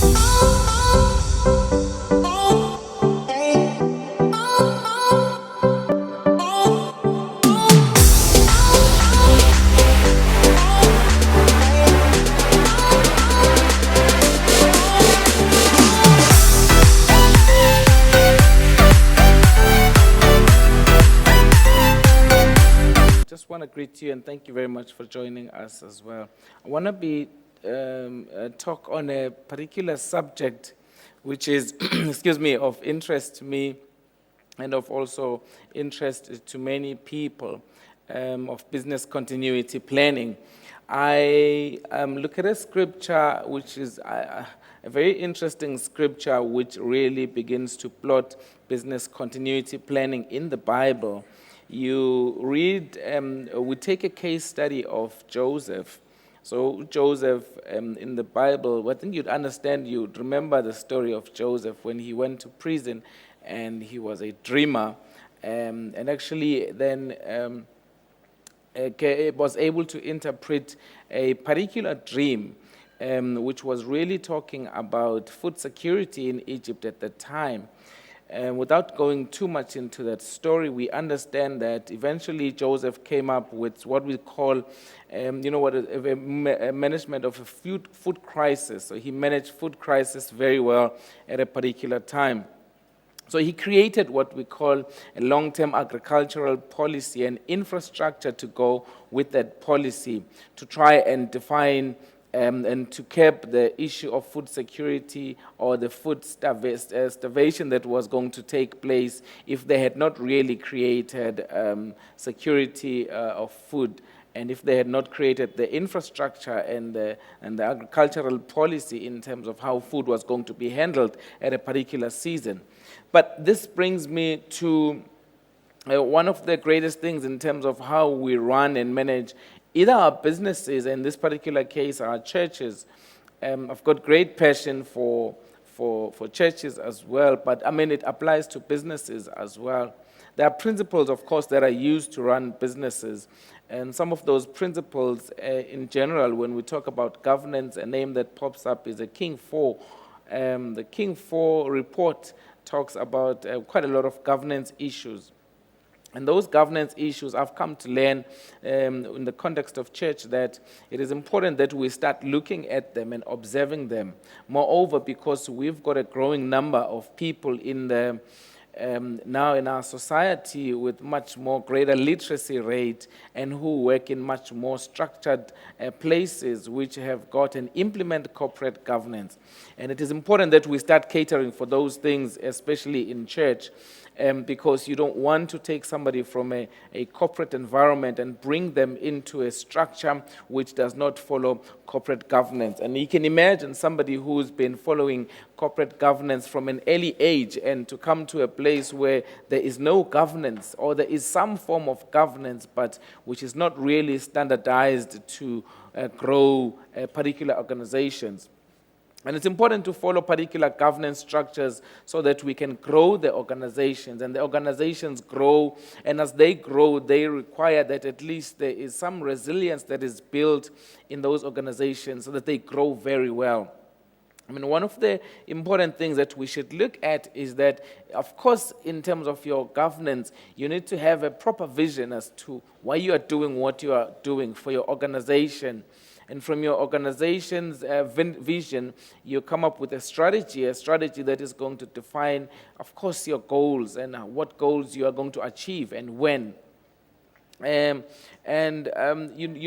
Just want to greet you and thank you very much for joining us as well. I want to be talk on a particular subject, which is, excuse me, of interest to me and of also interest to many people, of business continuity planning. I look at a scripture which is a very interesting scripture which really begins to plot business continuity planning in the Bible. You read, we take a case study of Joseph. So Joseph in the Bible, I think you'd remember the story of Joseph when he went to prison and he was a dreamer. And actually then was able to interpret a particular dream, which was really talking about food security in Egypt at the time. Without going too much into that story, we understand that eventually Joseph came up with what we call, a management of a food crisis. So he managed food crisis very well at a particular time. So he created what we call a long-term agricultural policy and infrastructure to go with that policy to try and define and to curb the issue of food security or the food starvation that was going to take place if they had not really created security of food, and if they had not created the infrastructure and the agricultural policy in terms of how food was going to be handled at a particular season. But this brings me to one of the greatest things in terms of how we run and manage either our businesses, in this particular case, our churches. I've got great passion for churches as well, but it applies to businesses as well. There are principles, of course, that are used to run businesses. And some of those principles, in general, when we talk about governance, a name that pops up is the King 4. The King 4 report talks about quite a lot of governance issues. And those governance issues, I've come to learn in the context of church that it is important that we start looking at them and observing them. Moreover, because we've got a growing number of people now in our society with much more greater literacy rate and who work in much more structured places which have got and implement corporate governance. And it is important that we start catering for those things, especially in church. Because you don't want to take somebody from a corporate environment and bring them into a structure which does not follow corporate governance. And you can imagine somebody who's been following corporate governance from an early age and to come to a place where there is no governance or there is some form of governance but which is not really standardized to grow particular organizations. And it's important to follow particular governance structures so that we can grow the organizations. And the organizations grow, and as they grow, they require that at least there is some resilience that is built in those organizations so that they grow very well. One of the important things that we should look at is that, of course, in terms of your governance, you need to have a proper vision as to why you are doing what you are doing for your organization. And from your organization's vision, you come up with a strategy that is going to define, of course, your goals and what goals you are going to achieve and when. You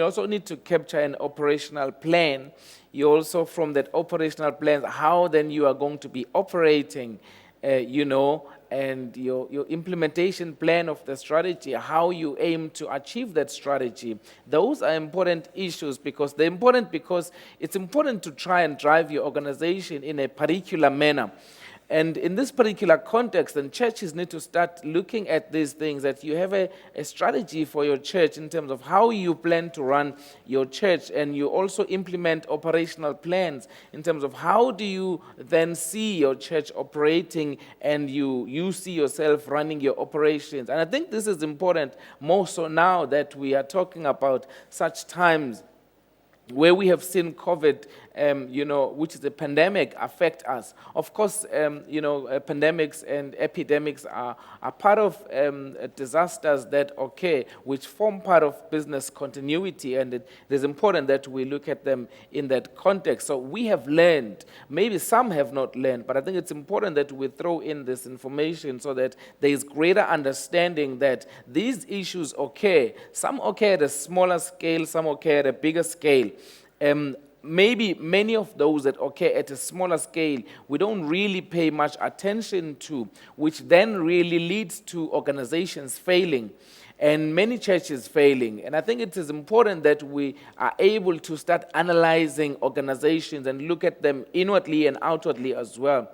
also need to capture an operational plan. You also, from that operational plan, how then you are going to be operating, and your implementation plan of the strategy, how you aim to achieve that strategy. Those are important issues because it's important to try and drive your organization in a particular manner. And in this particular context, then churches need to start looking at these things, that you have a strategy for your church in terms of how you plan to run your church, and you also implement operational plans in terms of how do you then see your church operating and you see yourself running your operations. And I think this is important more so now that we are talking about such times where we have seen COVID which is the pandemic, affect us. Of course, pandemics and epidemics are part of disasters that occur, which form part of business continuity, and it is important that we look at them in that context. So we have learned, maybe some have not learned, but I think it's important that we throw in this information so that there is greater understanding that these issues occur. Some occur at a smaller scale, some occur at a bigger scale. Maybe many of those that occur at a smaller scale, we don't really pay much attention to, which then really leads to organizations failing and many churches failing. And I think it is important that we are able to start analyzing organizations and look at them inwardly and outwardly as well.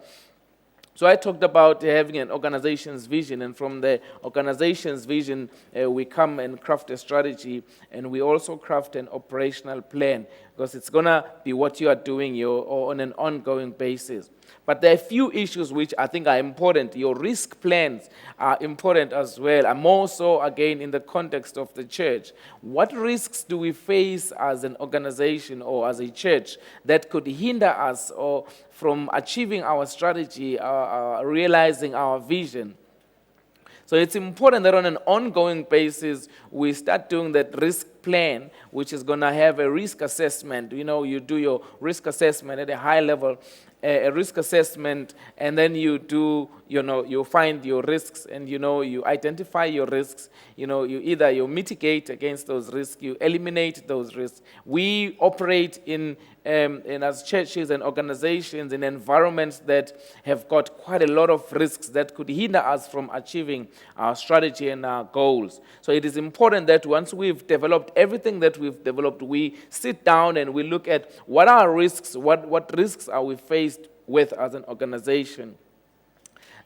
So I talked about having an organization's vision, and from the organization's vision, we come and craft a strategy, and we also craft an operational plan, because it's going to be what you are doing or on an ongoing basis. But there are a few issues which I think are important. Your risk plans are important as well, and more so, again, in the context of the church. What risks do we face as an organization or as a church that could hinder us or from achieving our strategy, realizing our vision? So it's important that on an ongoing basis, we start doing that risk plan, which is going to have a risk assessment. You do your risk assessment at a high level, a risk assessment, and then you do, you find your risks, and you identify your risks. You mitigate against those risks, you eliminate those risks. We operate in as churches and organizations in environments that have got quite a lot of risks that could hinder us from achieving our strategy and our goals. So it is important that once we've developed everything that we've developed, we sit down and we look at what are risks, what risks are we faced with as an organization.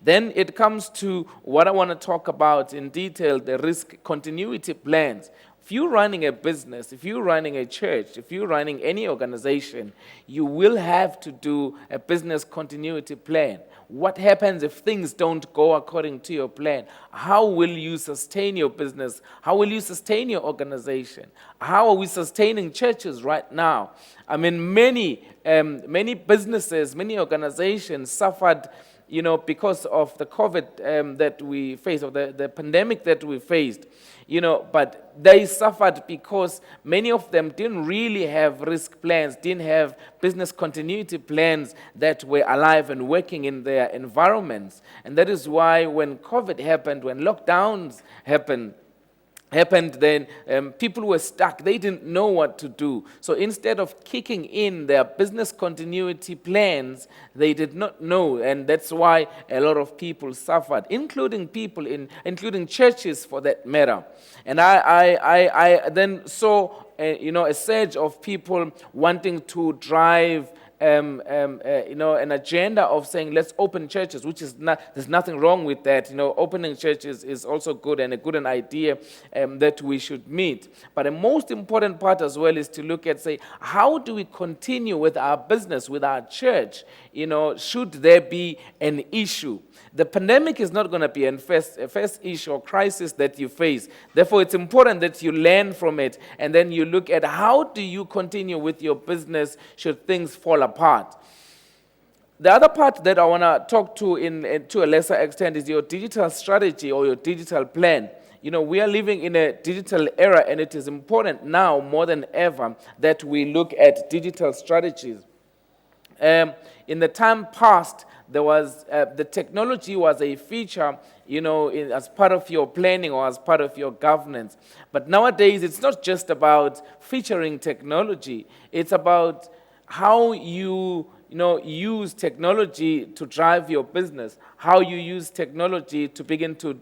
Then it comes to what I want to talk about in detail, the risk continuity plans. If you're running a business, if you're running a church, if you're running any organization, you will have to do a business continuity plan. What happens if things don't go according to your plan? How will you sustain your business? How will you sustain your organization? How are we sustaining churches right now? I mean, many businesses, many organizations suffered because of the COVID that we faced, or the pandemic that we faced, but they suffered because many of them didn't really have risk plans, didn't have business continuity plans that were alive and working in their environments. And that is why when COVID happened, when lockdowns happened, then people were stuck. They didn't know what to do. So instead of kicking in their business continuity plans, they did not know, and that's why a lot of people suffered, including including churches for that matter. And I then saw a surge of people wanting to drive an agenda of saying, let's open churches, which is there's nothing wrong with that. Opening churches is also good and a good idea that we should meet. But the most important part as well is to look at, say, how do we continue with our business, with our church? Should there be an issue? The pandemic is not going to be a first issue or crisis that you face. Therefore, it's important that you learn from it, and then you look at how do you continue with your business should things fall apart. The other part that I want to talk to a lesser extent is your digital strategy or your digital plan. We are living in a digital era, and it is important now more than ever that we look at digital strategies. In the time past, there was the technology was a feature, as part of your planning or as part of your governance. But nowadays, it's not just about featuring technology. It's about how you use technology to drive your business, how you use technology to begin to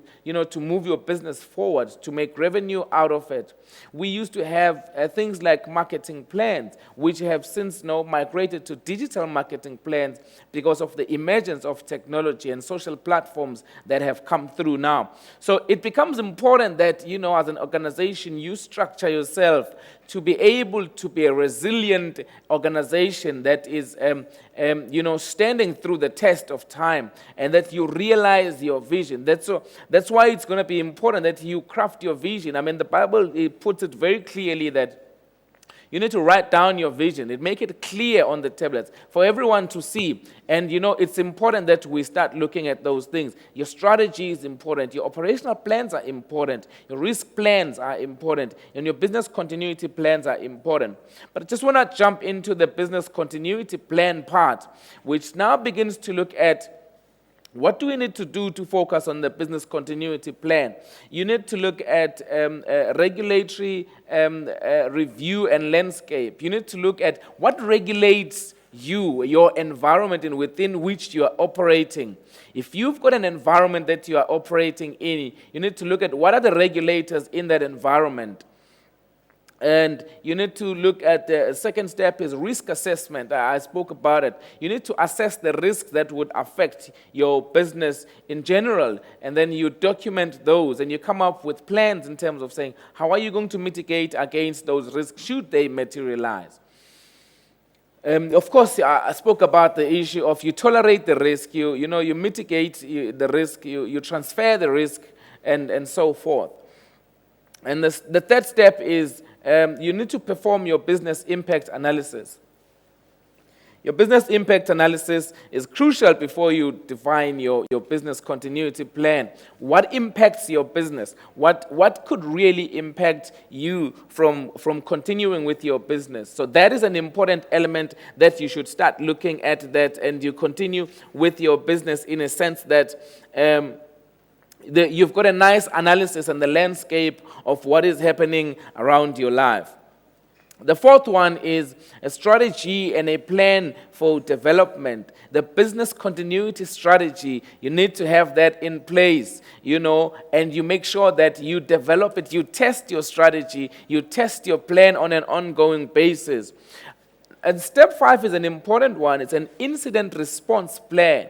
move your business forward, to make revenue out of it. We used to have things like marketing plans, which have since now migrated to digital marketing plans because of the emergence of technology and social platforms that have come through now. So it becomes important that, as an organization, you structure yourself to be able to be a resilient organization that is, standing through the test of time, and that you realize your vision. That's why it's going to be important that you craft your vision. I mean, the Bible, it puts it very clearly that You need to write down your vision and make it clear on the tablets for everyone to see. And it's important that we start looking at those things. Your strategy is important. Your operational plans are important. Your risk plans are important. And your business continuity plans are important. But I just want to jump into the business continuity plan part, which now begins to look at what do we need to do to focus on the business continuity plan? You need to look at regulatory review and landscape. You need to look at what regulates you, your environment within which you are operating. If you've got an environment that you are operating in, you need to look at what are the regulators in that environment. And you need to look at the second step is risk assessment. I spoke about it. You need to assess the risks that would affect your business in general, and then you document those, and you come up with plans in terms of saying, how are you going to mitigate against those risks should they materialize? Of course, I spoke about the issue of you tolerate the risk, you mitigate the risk, you transfer the risk, and so forth. And the third step is you need to perform your business impact analysis. Your business impact analysis is crucial before you define your business continuity plan. What impacts your business? What could really impact you from continuing with your business? So that is an important element that you should start looking at that, and you continue with your business in a sense that you've got a nice analysis and the landscape of what is happening around your life. The fourth one is a strategy and a plan for development. The business continuity strategy, you need to have that in place, and you make sure that you develop it, you test your strategy, you test your plan on an ongoing basis. And step 5 is an important one. It's an incident response plan.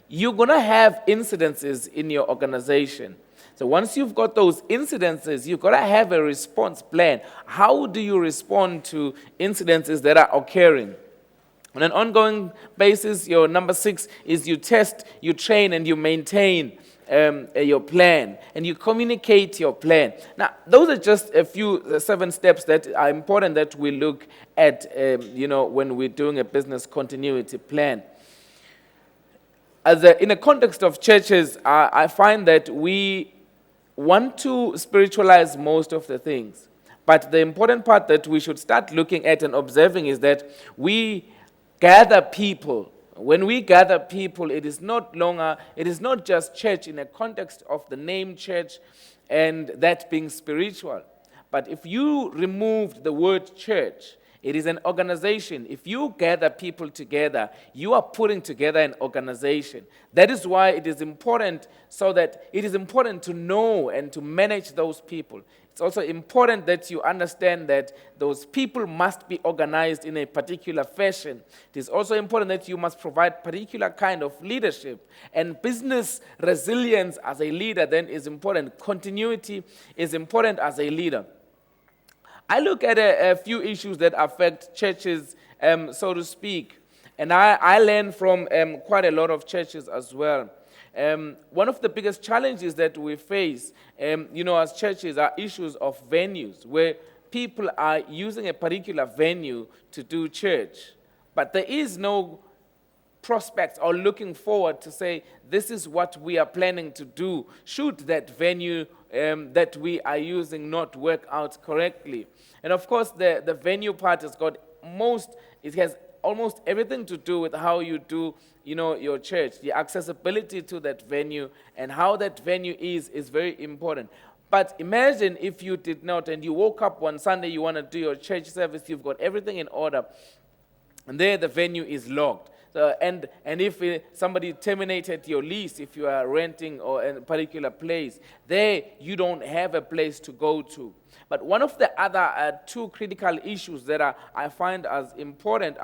You're going to have incidences in your organization. So once you've got those incidences, you've got to have a response plan. How do you respond to incidences that are occurring? On an ongoing basis, your number 6 is you test, you train, and you maintain your plan, and you communicate your plan. Now, those are just a few 7 steps that are important that we look at, when we're doing a business continuity plan. In the context of churches, I find that we want to spiritualize most of the things. But the important part that we should start looking at and observing is that we gather people. When we gather people, it is not just church in a context of the name church and that being spiritual. But if you remove the word church, it is an organization. If you gather people together, you are putting together an organization. That is why it is important, so that it is important to know and to manage those people. It's also important that you understand that those people must be organized in a particular fashion. It is also important that you must provide particular kind of leadership. And business resilience as a leader then is important. Continuity is important as a leader. I look at a few issues that affect churches, so to speak, and I learn from quite a lot of churches as well. One of the biggest challenges that we face, as churches, are issues of venues, where people are using a particular venue to do church, but there is no prospects or looking forward to say, this is what we are planning to do, should that venue that we are using not work out correctly. And of course, the venue part has it has almost everything to do with how you do, your church. The accessibility to that venue and how that venue is very important. But imagine if you did not, and you woke up one Sunday, you want to do your church service, you've got everything in order, and there the venue is locked. And if somebody terminated your lease, if you are renting or in a particular place, there you don't have a place to go to. But one of the other 2 critical issues that I find as important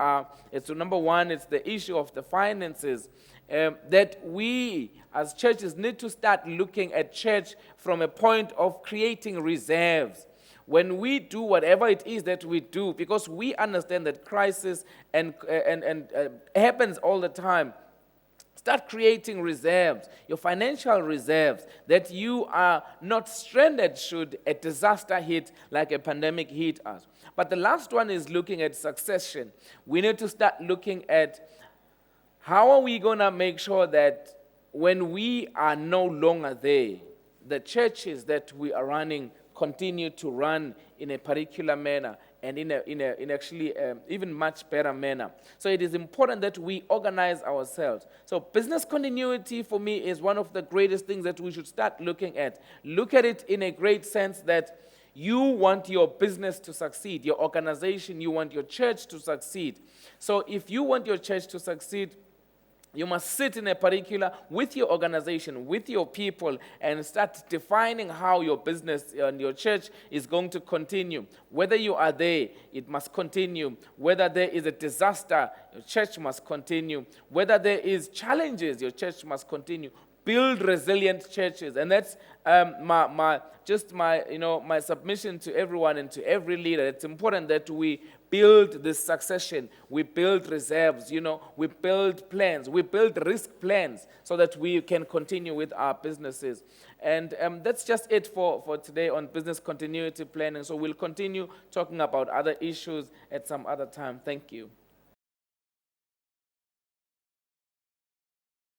number 1, it's the issue of the finances. That we as churches need to start looking at church from a point of creating reserves. When we do whatever it is that we do, because we understand that crisis and happens all the time, Start creating reserves, your financial reserves, that you are not stranded should a disaster hit like a pandemic hit us. But the last one is looking at succession. We need to start looking at how are we going to make sure that when we are no longer there, the churches that we are running continue to run in a particular manner and in actually even much better manner. So it is important that we organize ourselves. So business continuity for me is one of the greatest things that we should start looking at. Look at it in a great sense that you want your business to succeed, your organization, you want your church to succeed. So if you want your church to succeed, you must sit in a particular with your organization, with your people, and start defining how your business and your church is going to continue. Whether you are there, it must continue. Whether there is a disaster, your church must continue. Whether there is challenges, your church must continue. Build resilient churches, and that's my submission to everyone and to every leader. It's important that we build this succession, we build reserves, we build plans, we build risk plans so that we can continue with our businesses. And that's just it for today on business continuity planning. So we'll continue talking about other issues at some other time. Thank you.